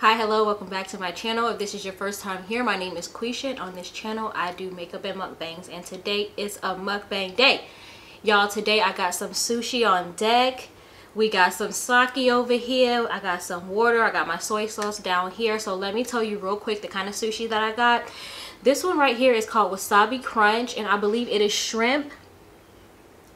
Hi, hello, welcome back to my channel. If this is your first time here, my name is Quisha, and on this channel I do makeup and mukbangs, and today is a mukbang day. Y'all, today I got some sushi on deck. We got some sake over here. I got some water. I got my soy sauce down here. So let me tell you real quick the kind of sushi that I got. This one right here is called Wasabi Crunch, and I believe it is shrimp.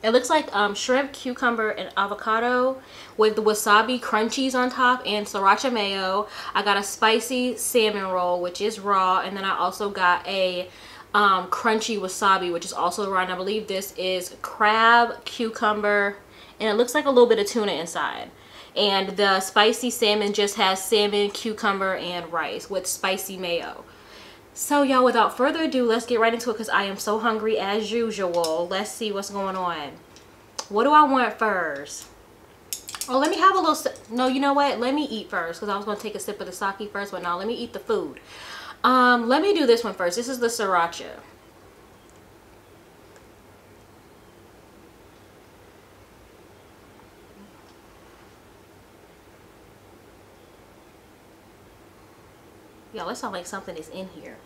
It looks like shrimp, cucumber, and avocado with the wasabi crunchies on top and sriracha mayo. I got a spicy salmon roll, which is raw, and then I also got a crunchy wasabi, which is also raw. And I believe this is crab, cucumber, and it looks like a little bit of tuna inside. And the spicy salmon just has salmon, cucumber, and rice with spicy mayo. So y'all, without further ado, let's get right into it because I am so hungry as usual. Let's see what's going on. What do I want first? Oh, let me have a little no, you know what? Let me eat first because I was going to take a sip of the sake first, but no, let me eat the food. Let me do this one first. This is the sriracha. Y'all, it sounds like something is in here.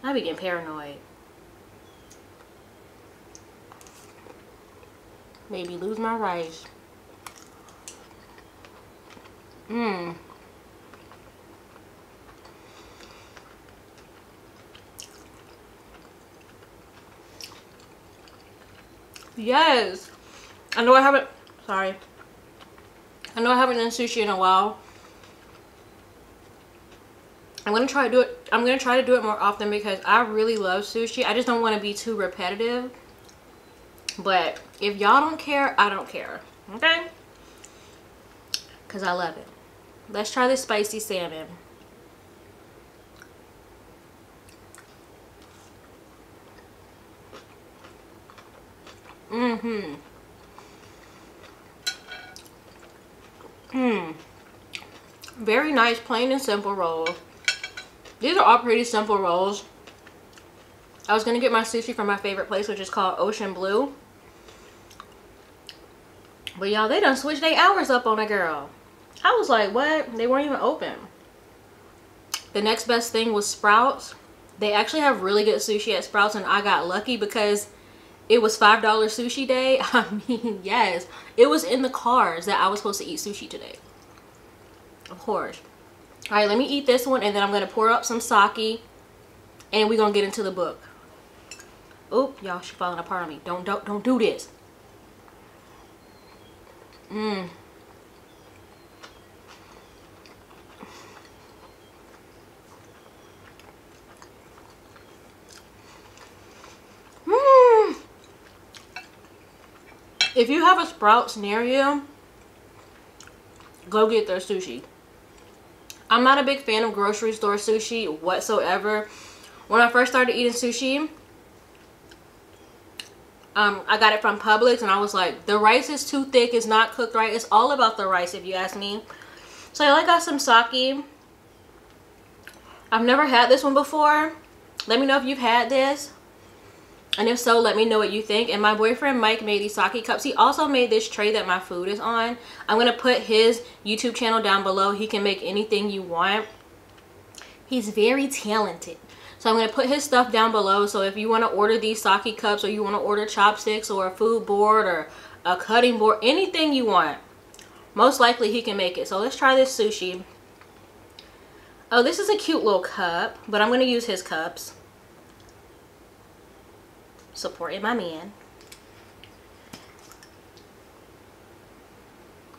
I be getting paranoid. Maybe lose my rice. Yes. I know I haven't, sorry. I know I haven't done sushi in a while. I'm gonna try to do it more often because I really love sushi. I just don't want to be too repetitive. But if y'all don't care, I don't care. Okay? Because I love it. Let's try this spicy salmon. Very nice, plain and simple roll. These are all pretty simple rolls. I was going to get my sushi from my favorite place, which is called Ocean Blue. But y'all, they done switched their hours up on a girl. I was like, what? They weren't even open. The next best thing was Sprouts. They actually have really good sushi at Sprouts, and I got lucky because it was $5 sushi day. I mean, yes. It was in the cards that I was supposed to eat sushi today. Of course. All right, let me eat this one, and then I'm going to pour up some sake, and we're going to get into the book. Oop, y'all, she's falling apart on me. Don't do this. If you have a Sprouts near you, go get their sushi. I'm not a big fan of grocery store sushi whatsoever. When I first started eating sushi, I got it from Publix, and I was like, the rice is too thick, it's not cooked right. It's all about the rice, if you ask me. So I got some sake. I've never had this one before. Let me know if you've had this, and if so, let me know what you think. And my boyfriend Mike made these sake cups. He also made this tray that my food is on. I'm gonna put his YouTube channel down below. He can make anything you want. He's very talented. So I'm going to put his stuff down below. So if you want to order these sake cups, or you want to order chopsticks, or a food board, or a cutting board, anything you want, most likely he can make it. So let's try this sushi. Oh, this is a cute little cup, but I'm going to use his cups. Supporting my man.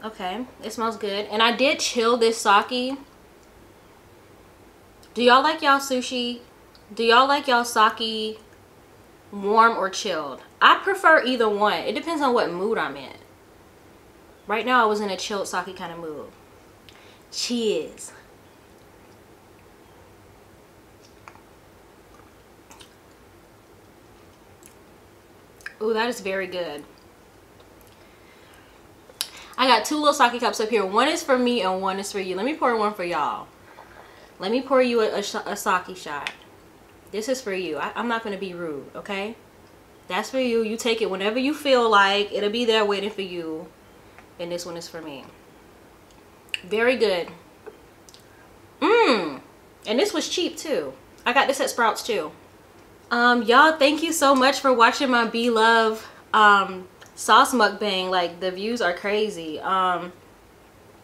Okay, it smells good. And I did chill this sake. Do y'all like y'all sushi? Do y'all like y'all sake warm or chilled? I prefer either one. It depends on what mood I'm in. Right now I was in a chilled sake kind of mood. Cheers. Ooh, that is very good. I got two little sake cups up here. One is for me and one is for you. Let me pour one for y'all. Let me pour you a sake shot. This is for you. I'm not going to be rude, okay? That's for you. You take it whenever you feel like. It'll be there waiting for you. And this one is for me. Very good. And this was cheap too. I got this at Sprouts too. Y'all, thank you so much for watching my B-Love sauce mukbang. Like, the views are crazy.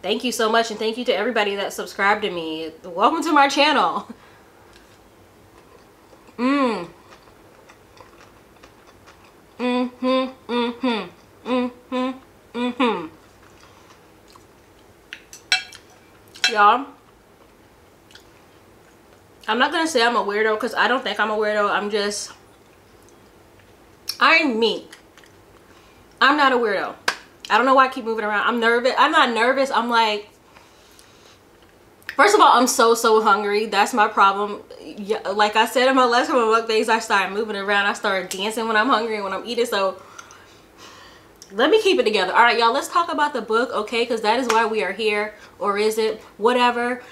Thank you so much, and thank you to everybody that subscribed to me. Welcome to my channel. Y'all, I'm not gonna say I'm a weirdo, because I don't think I'm a weirdo. I'm me. I'm not a weirdo. I don't know why I keep moving around. I'm nervous. I'm not nervous. I'm like, first of all, I'm so hungry. That's my problem. Yeah, like I said in my last couple of mukbangs, I started moving around. I started dancing when I'm hungry and when I'm eating. So let me keep it together. All right, y'all, let's talk about the book, okay? Because that is why we are here. Or is it? Whatever.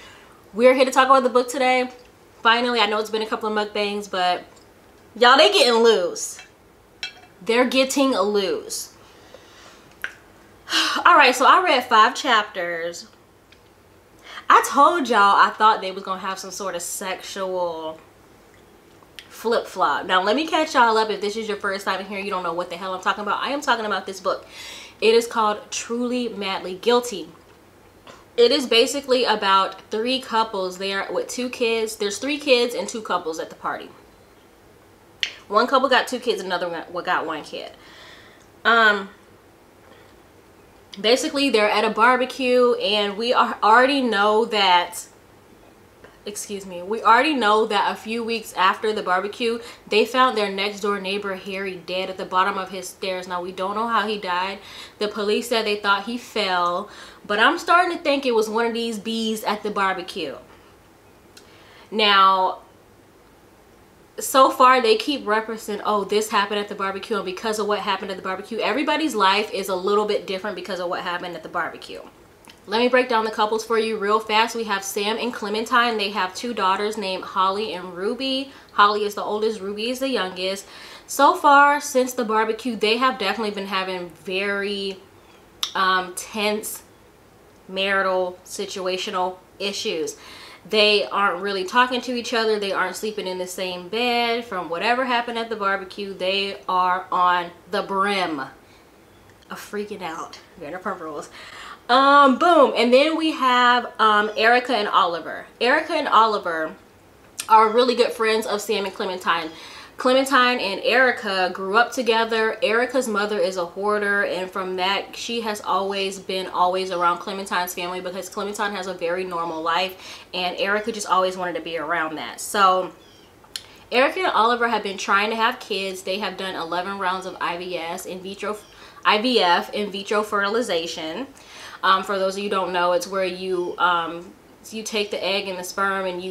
We're here to talk about the book today. Finally, I know it's been a couple of mukbangs, but y'all, they getting loose. They're getting loose. All right, so I read 5 chapters. I told y'all I thought they was gonna have some sort of sexual flip-flop. Now let me catch y'all up. If this is your first time in here, you don't know what the hell I'm talking about. I am talking about this book. It is called Truly Madly Guilty. It is basically about 3 couples there with 2 kids. There's 3 kids and 2 couples at the party. One couple got 2 kids, another one got 1 kid. Basically, they're at a barbecue, and we already know that, we already know that a few weeks after the barbecue, they found their next door neighbor Harry dead at the bottom of his stairs. Now, we don't know how he died. The police said they thought he fell, but I'm starting to think it was one of these bees at the barbecue. Now, so far they keep referencing, oh, this happened at the barbecue, and because of what happened at the barbecue, everybody's life is a little bit different because of what happened at the barbecue. Let me break down the couples for you real fast. We have Sam and Clementine. They have 2 daughters named Holly and Ruby. Holly is the oldest, Ruby is the youngest. So far since the barbecue, they have definitely been having very tense marital situational issues. They aren't really talking to each other. They aren't sleeping in the same bed. From whatever happened at the barbecue, they are on the brim of freaking out. Vanderpump Rules. Boom. And then we have Erica and Oliver. Erica and Oliver are really good friends of Sam and Clementine. Clementine and Erica grew up together. Erica's mother is a hoarder, and from that, she has always been around Clementine's family because Clementine has a very normal life, and Erica just always wanted to be around that. So Erica and Oliver have been trying to have kids. They have done 11 rounds of IVF, in vitro fertilization. For those of you who don't know, it's where you take the egg and the sperm, and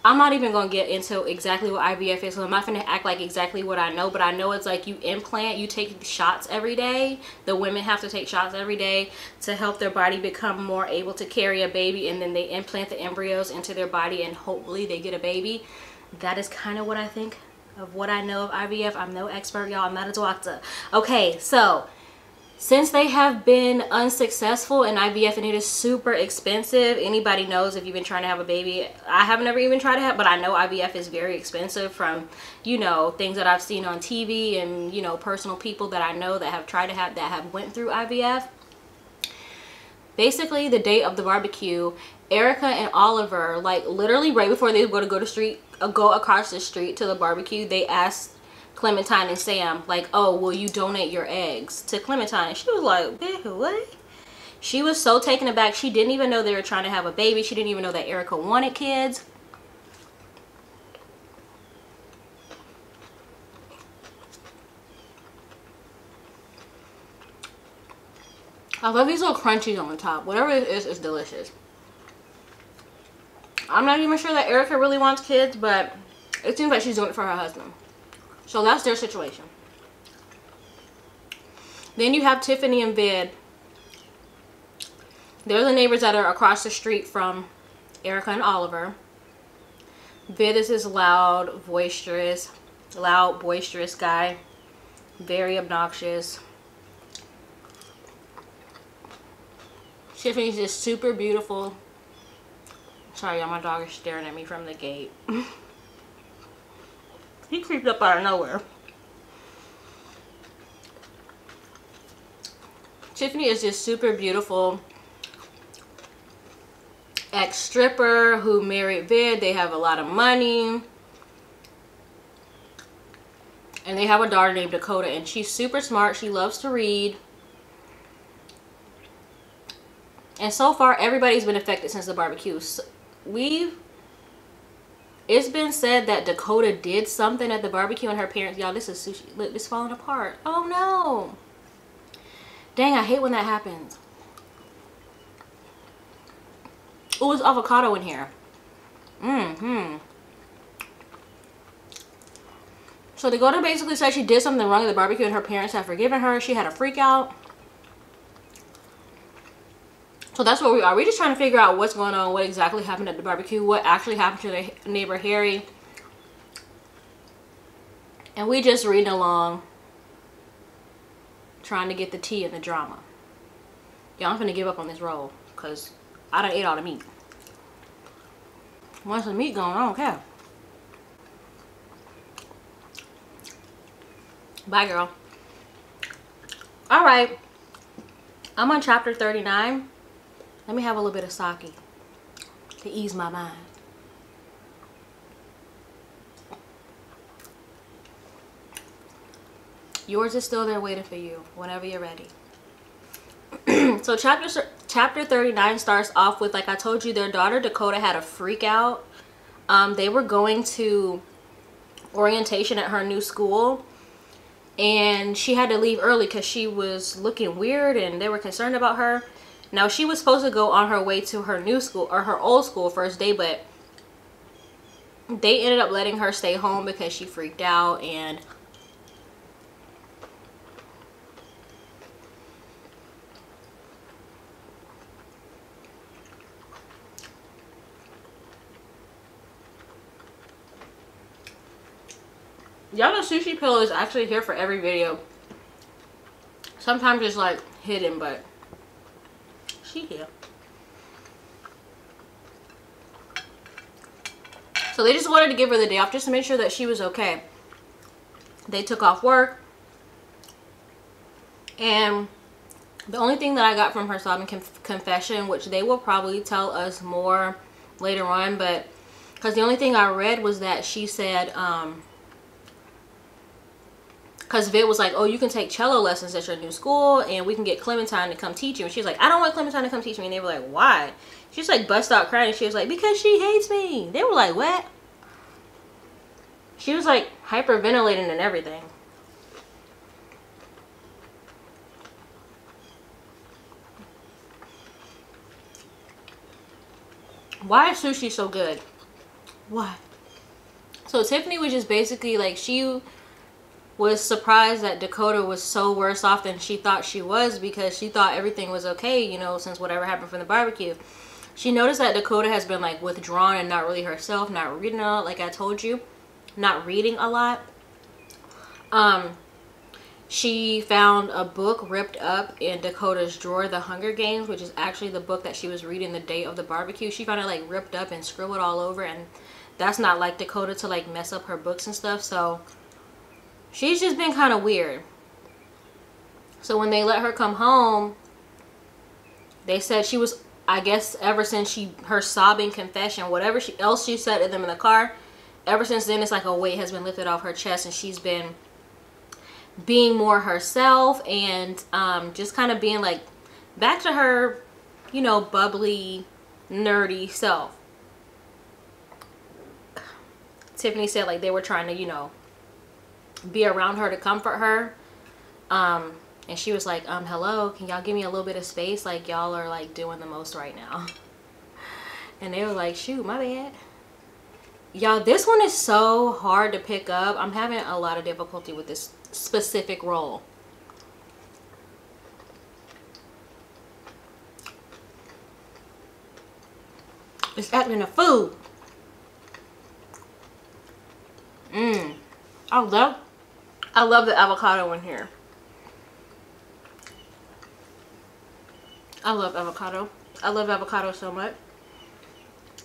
I'm not even going to get into exactly what IVF is, so I'm not going to act like exactly what I know, but I know it's like you take shots every day. The women have to take shots every day to help their body become more able to carry a baby, and then they implant the embryos into their body, and hopefully they get a baby. That is kind of what I think of what I know of IVF. I'm no expert, y'all. I'm not a doctor. Okay, so since they have been unsuccessful in IVF, and it is super expensive, anybody knows if you've been trying to have a baby. I have never even tried to have, but I know IVF is very expensive from, you know, things that I've seen on TV and, you know, personal people that I know that have tried to have, that have went through IVF. Basically, the day of the barbecue, Erica and Oliver, like literally right before they go across the street to the barbecue, they asked Clementine and Sam, like, oh, will you donate your eggs to Clementine? She was like, what? She was so taken aback. She didn't even know they were trying to have a baby. She didn't even know that Erica wanted kids. I love these little crunchies on the top. Whatever it is, it's delicious. I'm not even sure that Erica really wants kids, but it seems like she's doing it for her husband. So that's their situation. Then you have Tiffany and Vid. They're the neighbors that are across the street from Erica and Oliver. Vid is this loud, boisterous guy. Very obnoxious. Tiffany's just super beautiful, Sorry, y'all, my dog is staring at me from the gate. He creeped up out of nowhere. Tiffany is this super beautiful ex-stripper who married Vid. They have a lot of money. And they have a daughter named Dakota, and she's super smart. She loves to read. And so far, everybody's been affected since the barbecue. So it's been said that Dakota did something at the barbecue and her parents, y'all, this is sushi. Look, it's falling apart. Oh no. Dang, I hate when that happens. Oh, it's avocado in here. So Dakota basically said she did something wrong at the barbecue and her parents have forgiven her. She had a freak out. So that's where we are. We're just trying to figure out what's going on, what exactly happened at the barbecue, what actually happened to their neighbor Harry. And we just reading along, trying to get the tea and the drama. Yeah, I'm gonna give up on this roll because I done ate all the meat. Once the meat gone, I don't care. Bye, girl. All right, I'm on chapter 39. Let me have a little bit of sake to ease my mind. Yours is still there waiting for you whenever you're ready. So chapter 39 starts off with, like I told you, their daughter Dakota had a freak out. They were going to orientation at her new school, and she had to leave early because she was looking weird and they were concerned about her. Now, she was supposed to go on her way to her new school, or her old school, first day, but they ended up letting her stay home because she freaked out. And y'all know Sushi Pillow is actually here for every video. Sometimes it's like hidden, but she here. So they just wanted to give her the day off just to make sure that she was okay. They took off work, and the only thing that I got from her sobbing confession, which they will probably tell us more later on, but because the only thing I read was that she said because Vid was like, oh, you can take cello lessons at your new school and we can get Clementine to come teach you. And she was like, I don't want Clementine to come teach me. And they were like, why? She just like bust out crying. And she was like, because she hates me. They were like, what? She was like hyperventilating and everything. Why is sushi so good? Why? So Tiffany was just basically like, she was surprised that Dakota was so worse off than she thought she was, because she thought everything was okay, you know, since whatever happened from the barbecue. She noticed that Dakota has been like withdrawn and not really herself, not reading a lot, like I told you, not reading a lot. She found a book ripped up in Dakota's drawer, The Hunger Games, which is actually the book that she was reading the day of the barbecue. She found it like ripped up and scribbled all over, and that's not like Dakota to like mess up her books and stuff. So she's just been kind of weird. So when they let her come home, they said she was, I guess ever since her sobbing confession, whatever else she said to them in the car, ever since then it's like a weight has been lifted off her chest, and she's been being more herself and just kind of being like back to her, you know, bubbly, nerdy self. Tiffany said like they were trying to, you know, be around her to comfort her, and she was like, hello, can y'all give me a little bit of space? Like, y'all are like doing the most right now. And they were like, shoot, my bad. Y'all, this one is so hard to pick up. I'm having a lot of difficulty with this specific roll. It's acting a food. I love the avocado in here. I love avocado. I love avocado so much.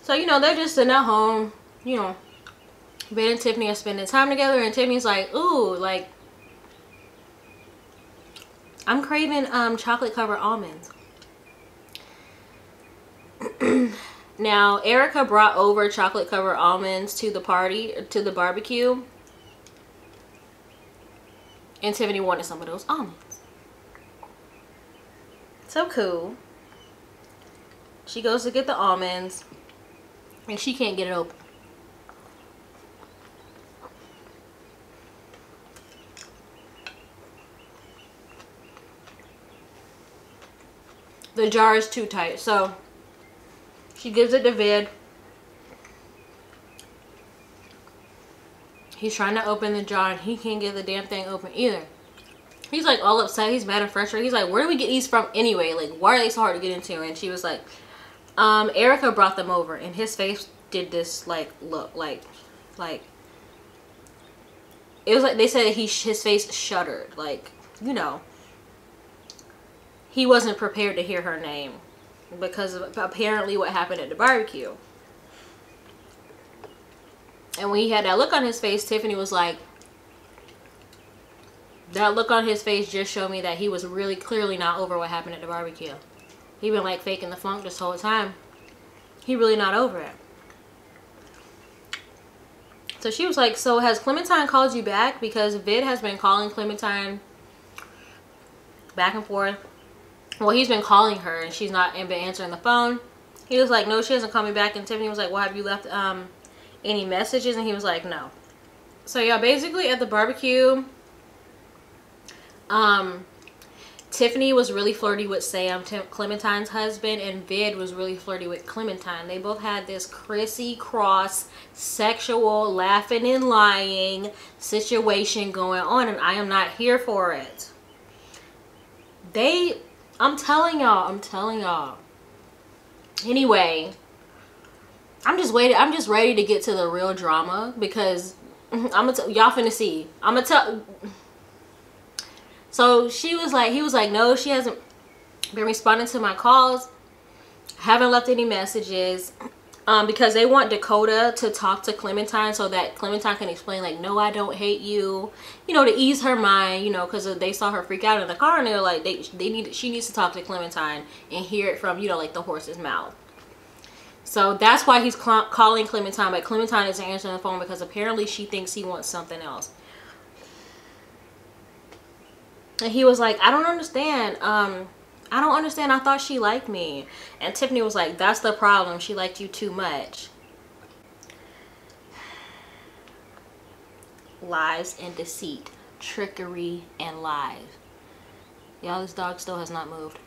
So, you know, they're just sitting at home, you know, Vid and Tiffany are spending time together, and Tiffany's like, ooh, like, I'm craving chocolate covered almonds. Now, Erica brought over chocolate covered almonds to the party, to the barbecue. And Tiffany wanted some of those almonds. So cool. She goes to get the almonds, and she can't get it open. The jar is too tight, so she gives it to Vid. He's trying to open the jar, and he can't get the damn thing open either. He's like all upset. He's mad and frustrated. He's like, where do we get these from anyway? Like, why are they so hard to get into? And she was like, Erica brought them over, and his face did this like look like it was like they said his face shuddered, like, you know, he wasn't prepared to hear her name because of apparently what happened at the barbecue. And when he had that look on his face, Tiffany was like, that look on his face just showed me that he was really clearly not over what happened at the barbecue. He been like faking the funk this whole time. He really not over it. So she was like, so has Clementine called you back? Because Vid has been calling Clementine back and forth. Well, he's been calling her and she's not been answering the phone. He was like, no, she hasn't called me back. And Tiffany was like, well, have you left any messages? And he was like, no. So yeah, basically at the barbecue, Tiffany was really flirty with Sam, Clementine's husband, and Vid was really flirty with Clementine. They both had this crissy-cross, sexual, laughing and lying situation going on, and I am not here for it. I'm telling y'all. Anyway, I'm just ready to get to the real drama because y'all finna see. So he was like, no, she hasn't been responding to my calls. Haven't left any messages. Because they want Dakota to talk to Clementine so that Clementine can explain, like, no, I don't hate you. You know, to ease her mind, you know, because they saw her freak out in the car and they were like, she needs to talk to Clementine and hear it from, you know, like the horse's mouth. So that's why he's calling Clementine, but Clementine isn't answering the phone because apparently she thinks he wants something else. And he was like, I don't understand. I don't understand. I thought she liked me. And Tiffany was like, that's the problem. She liked you too much. Lies and deceit. Trickery and lies. Y'all, this dog still has not moved.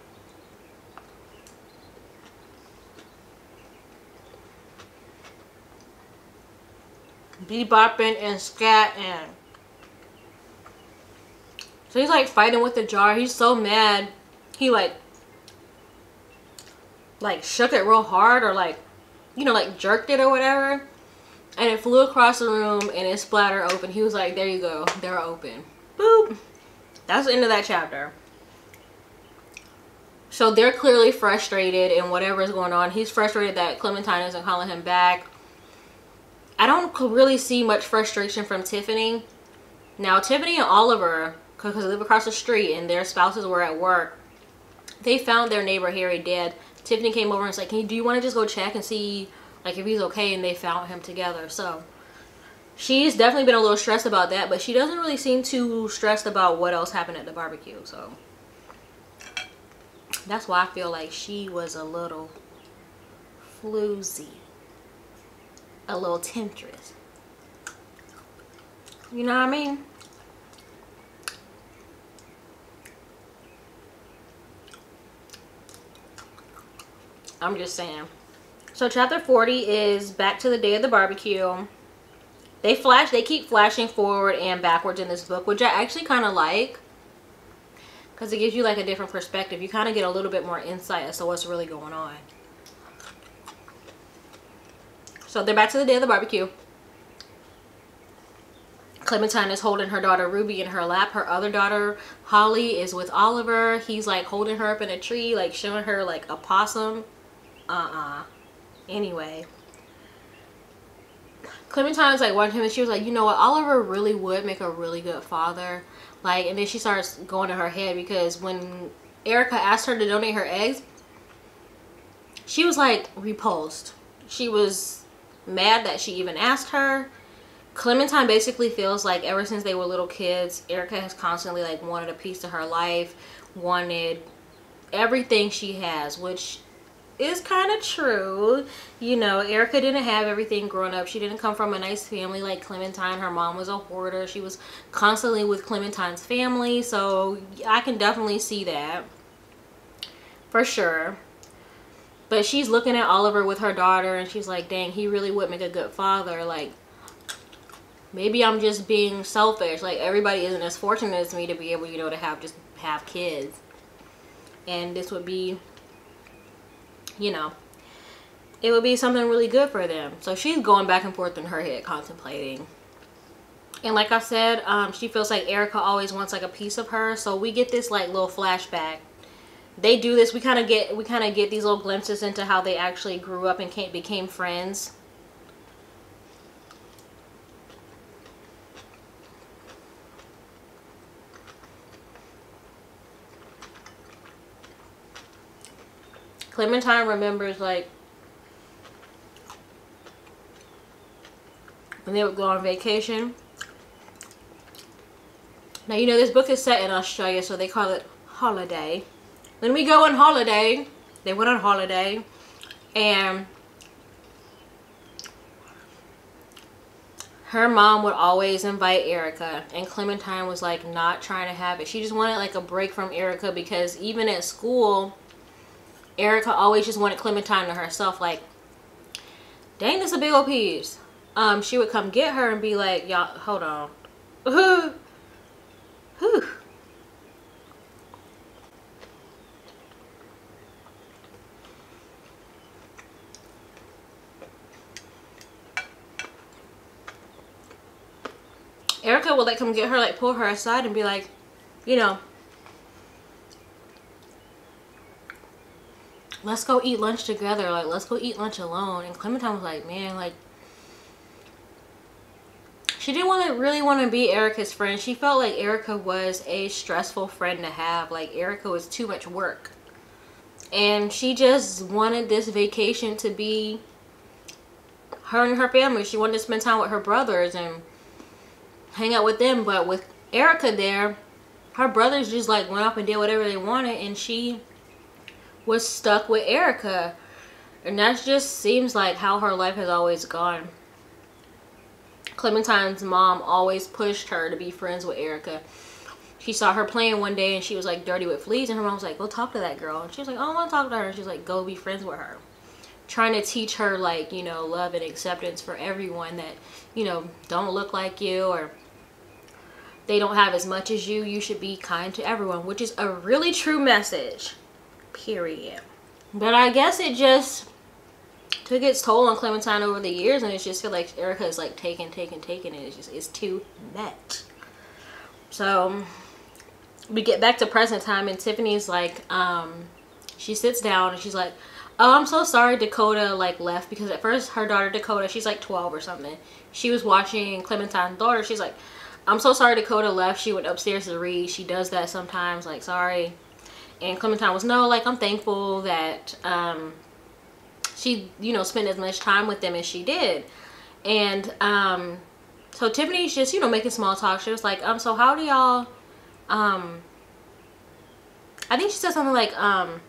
Bebopping and scatting. So he's like fighting with the jar. He's so mad. He like shook it real hard or like, you know, like jerked it or whatever. And it flew across the room and it splattered open. He was like, there you go. They're open. Boop. That's the end of that chapter. So they're clearly frustrated in whatever is going on. He's frustrated that Clementine isn't calling him back. I don't really see much frustration from Tiffany. Now, Tiffany and Oliver, because they live across the street and their spouses were at work, they found their neighbor Harry dead. Tiffany came over and was like, do you want to just go check and see like if he's okay? And they found him together. So she's definitely been a little stressed about that, but she doesn't really seem too stressed about what else happened at the barbecue. So that's why I feel like she was a little floozy, a little temptress. You know what I mean? I'm just saying. So chapter 40 is back to the day of the barbecue. They keep flashing forward and backwards in this book, which I actually kind of like, because it gives you like a different perspective. You kind of get a little bit more insight as to what's really going on. So they're back to the day of the barbecue. Clementine is holding her daughter Ruby in her lap. Her other daughter Holly is with Oliver. He's like holding her up in a tree, like showing her like a possum. Anyway, Clementine's like watching him and she was like, you know what, Oliver really would make a really good father. Like, and then she starts going to her head because when Erica asked her to donate her eggs, she was like repulsed. She was mad that she even asked her. Clementine basically feels like ever since they were little kids, Erica has constantly like wanted a piece of her life, wanted everything she has, which is kind of true. You know, Erica didn't have everything growing up. She didn't come from a nice family like Clementine. Her mom was a hoarder. She was constantly with Clementine's family, so I can definitely see that for sure. But she's looking at Oliver with her daughter and she's like, dang, he really would make a good father. Like, maybe I'm just being selfish. Like, everybody isn't as fortunate as me to be able, you know, to have kids. And this would be, you know, it would be something really good for them. So she's going back and forth in her head, contemplating. And like I said, she feels like Erica always wants like a piece of her. So we get this like little flashback. They do this. We kind of get these little glimpses into how they actually grew up and became friends. Clementine remembers like when they would go on vacation. Now, you know, this book is set in Australia, so they call it holiday. When we go on holiday, they went on holiday, and her mom would always invite Erica, and Clementine was like not trying to have it. She just wanted like a break from Erica because even at school, Erica always just wanted Clementine to herself. Like, dang, this a big old piece. She would come get her and be like, y'all, hold on. Whew. Erica would like come get her, like pull her aside and be like, you know, let's go eat lunch together. Like, let's go eat lunch alone. And Clementine was like, man, like, she didn't really want to be Erica's friend. She felt like Erica was a stressful friend to have. Like, Erica was too much work. And she just wanted this vacation to be her and her family. She wanted to spend time with her brothers and hang out with them. But with Erica there, her brothers just like went off and did whatever they wanted, and she was stuck with Erica. And that just seems like how her life has always gone. Clementine's mom always pushed her to be friends with Erica. She saw her playing one day and she was like dirty with fleas, and her mom was like, go talk to that girl. And she was like, oh, I want to talk to her. And she was like, go be friends with her. Trying to teach her, like, you know, love and acceptance for everyone that, you know, don't look like you or they don't have as much as you. You should be kind to everyone, which is a really true message, period. But I guess it just took its toll on Clementine over the years, and it's just feel like Erica is like taking, and it's too much. So we get back to present time, and Tiffany's like, she sits down and she's like, oh, I'm so sorry Dakota like left, because at first her daughter Dakota, she's like 12 or something, she was watching Clementine's daughter. She's like, I'm so sorry Dakota left. She went upstairs to read. She does that sometimes, like, sorry. And Clementine was, no, like, I'm thankful that she, you know, spent as much time with them as she did. And so Tiffany's just, you know, making small talk. She was like, so how do y'all, I think she said something like, oh,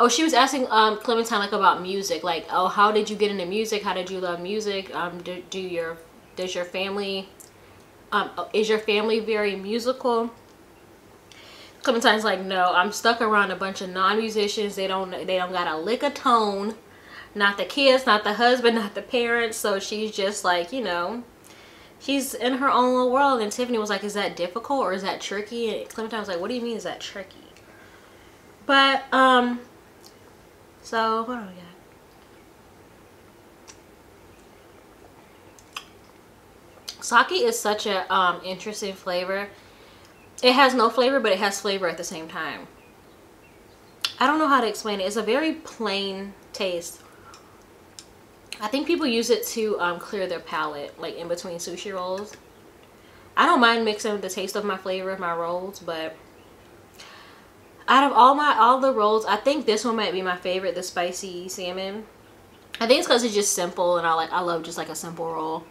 she was asking Clementine like about music, like, oh, how did you get into music? How did you love music? Does your family, is your family very musical? Clementine's like, no, I'm stuck around a bunch of non-musicians. They don't got a lick of tone. Not the kids, not the husband, not the parents. So she's just like, you know, she's in her own little world. And Tiffany was like, is that difficult or is that tricky? And Clementine was like, what do you mean is that tricky? But, so, what do we got? Sake is such a interesting flavor. It has no flavor, but it has flavor at the same time. I don't know how to explain it. It's a very plain taste. I think people use it to clear their palate, like in between sushi rolls. I don't mind mixing the taste of my flavor of my rolls, but out of all the rolls, I think this one might be my favorite, the spicy salmon. I think it's because it's just simple, and I love just like a simple roll.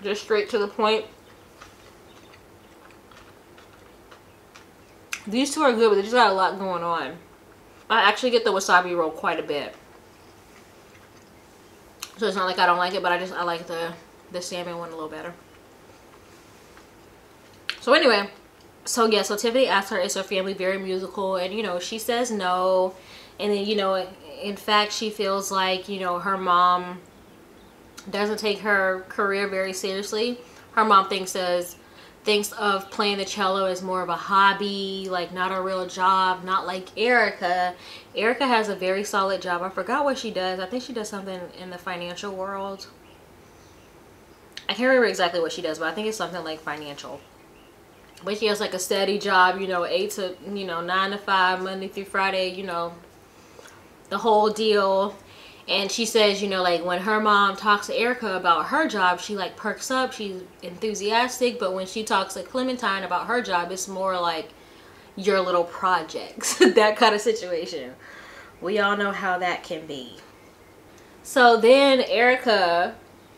Just straight to the point. These two are good, but they just got a lot going on. I actually get the wasabi roll quite a bit. So it's not like I don't like it, but I like the salmon one a little better. So anyway, so Tiffany asked her, is her family very musical? And you know, she says no. And then, you know, in fact, she feels like, you know, her mom doesn't take her career very seriously. Her mom thinks of playing the cello as more of a hobby, like not a real job, not like Erica. Erica has a very solid job. I forgot what she does. I think she does something in the financial world. I can't remember exactly what she does, but I think it's something like financial. But she has like a steady job, you know, 9 to 5, Monday through Friday, you know, the whole deal. And she says, you know, like when her mom talks to Erica about her job, she like perks up, she's enthusiastic. But when she talks to Clementine about her job, it's more like your little projects, that kind of situation. We all know how that can be. So then Erica,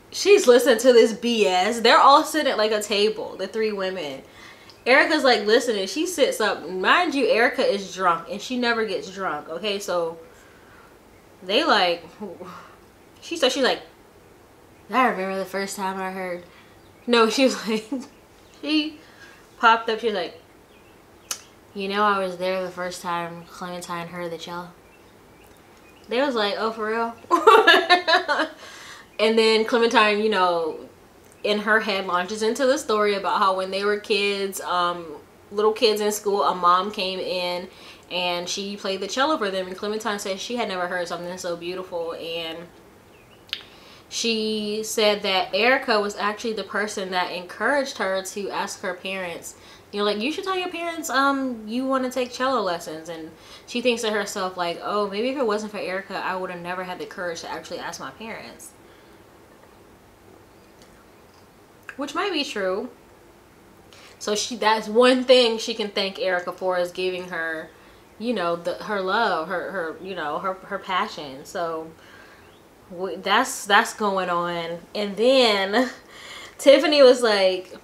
she's listening to this BS. They're all sitting at like a table, the 3 women. Erica's like listening. She sits up. Mind you, Erica is drunk and she never gets drunk. Okay, so they like, she's like, I remember the first time I heard. No, she was like, she popped up. She was like, you know, I was there the first time Clementine heard the cello. They was like, oh, for real? And then Clementine, you know, in her head launches into the story about how when they were kids, little kids in school, a mom came in and she played the cello for them, and Clementine said she had never heard something so beautiful. And she said that Erica was actually the person that encouraged her to ask her parents, you know, like, you should tell your parents you want to take cello lessons. And she thinks to herself like, oh, maybe if it wasn't for Erica, I would have never had the courage to actually ask my parents. Which might be true. So that's one thing she can thank Erica for, is giving her, you know, her love, her you know, her passion. So that's going on. And then Tiffany was like,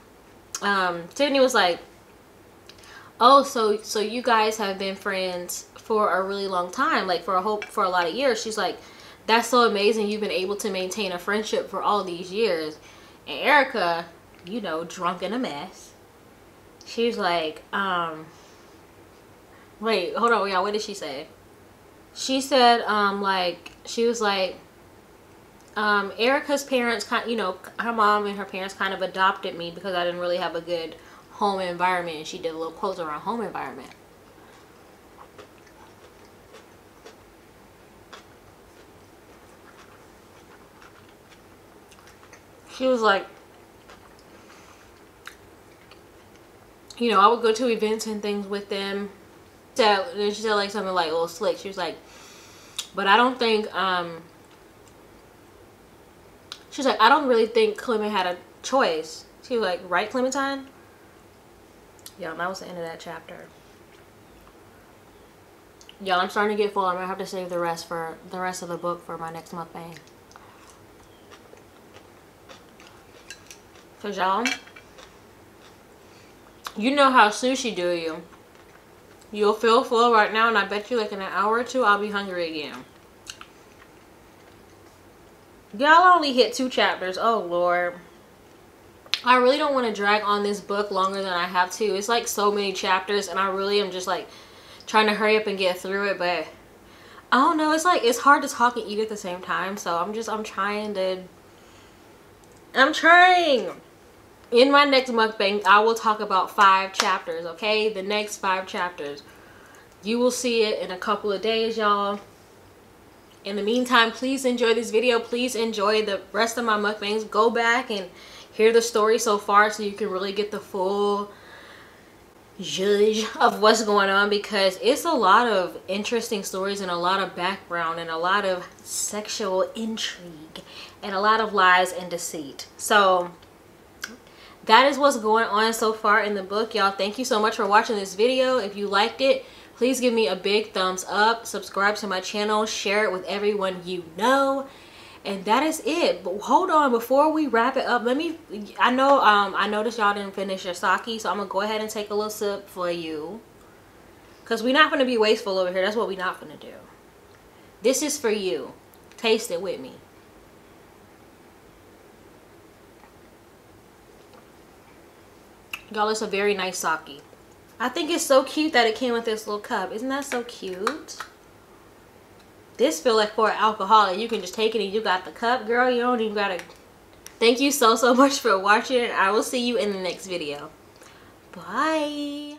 oh, so you guys have been friends for a really long time, like for a lot of years. She's like, that's so amazing, you've been able to maintain a friendship for all these years. And Erica, you know, drunk in a mess, she's like, wait, hold on, y'all, what did she say? She said, Erica's parents, you know, her mom and her parents kind of adopted me because I didn't really have a good home environment. And she did a little quote around home environment. She was like, you know, I would go to events and things with them. Then she said like something like a little slick. She was like, but I don't think, she's like, I don't really think Clement had a choice. She was like, right, Clementine? Yeah, that was the end of that chapter. Y'all, I'm starting to get full. I'm gonna have to save the rest of the book for my next mukbang. Cause y'all, you know how sushi do you. You'll feel full right now, and I bet you like in an hour or two I'll be hungry again. Y'all only hit 2 chapters. Oh Lord. I really don't want to drag on this book longer than I have to. It's like so many chapters, and I really am just like trying to hurry up and get through it, but I don't know, it's like it's hard to talk and eat at the same time. So I'm trying. In my next mukbang, I will talk about 5 chapters, okay? The next 5 chapters. You will see it in a couple of days, y'all. In the meantime, please enjoy this video. Please enjoy the rest of my mukbangs. Go back and hear the story so far so you can really get the full judge of what's going on, because it's a lot of interesting stories and a lot of background and a lot of sexual intrigue and a lot of lies and deceit. So that is what's going on so far in the book, y'all. Thank you so much for watching this video. If you liked it, please give me a big thumbs up, subscribe to my channel, share it with everyone you know. And that is it. But hold on, before we wrap it up, I noticed y'all didn't finish your sake, so I'm gonna go ahead and take a little sip for you, because we're not gonna be wasteful over here. That's what we're not gonna do. This is for you. Taste it with me. Y'all, it's a very nice sake. I think it's so cute that it came with this little cup. Isn't that so cute? This feel like for an alcoholic. You can just take it and you got the cup, girl. You don't even gotta. Thank you so much for watching. I will see you in the next video. Bye.